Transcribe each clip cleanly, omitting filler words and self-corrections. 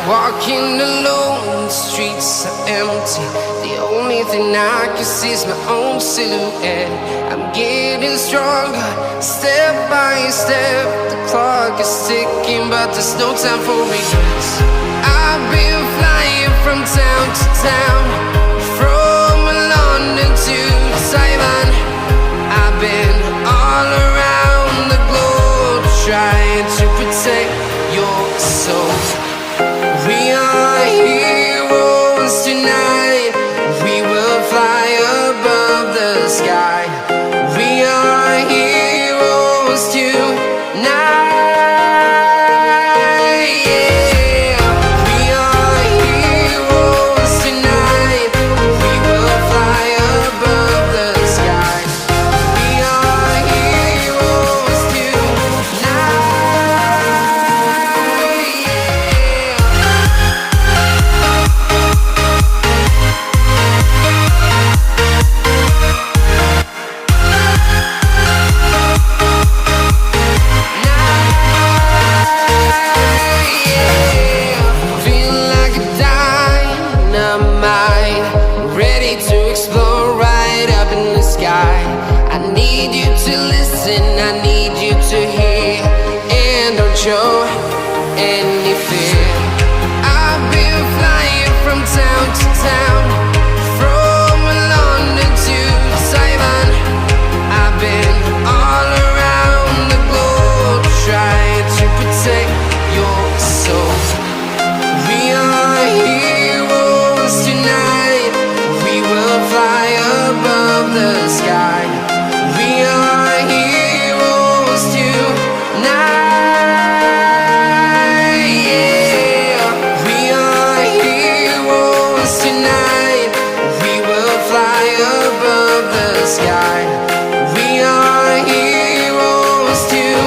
Walking alone, the streets are empty. The only thing I can see is my own silhouette. I'm getting stronger, step by step. The clock is ticking, but there's no time for regrets. I've been flying from town to town, from London to Taiwan. I've been all around the globe, trying to protect your soul. We are heroes tonight. We will fly above the sky. We are heroes tonight. Yeah. We are heroes tonight. We will fly above the sky. We are heroes tonight. To explore right up in the sky. I need you to listen, I need you to hear, and don't show any fear. I've been flying from town to town, from London to Taiwan. I've been all around the globe, trying to protect your soul. We are heroes tonight. We will fly above the sky. We are heroes tonight. Yeah. We are heroes tonight. We will fly above the sky. We are heroes tonight.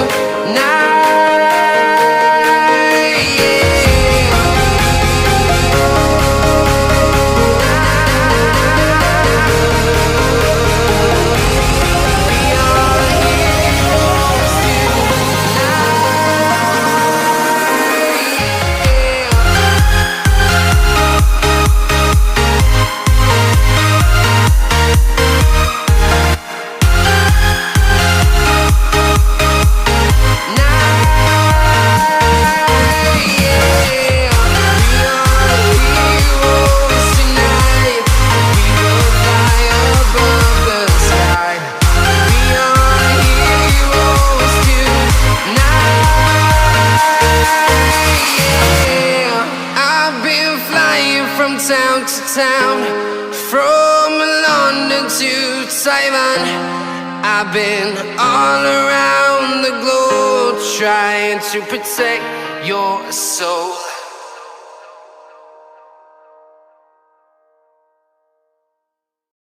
From town to town, from London to Taiwan. I've been all around the globe, trying to protect your soul.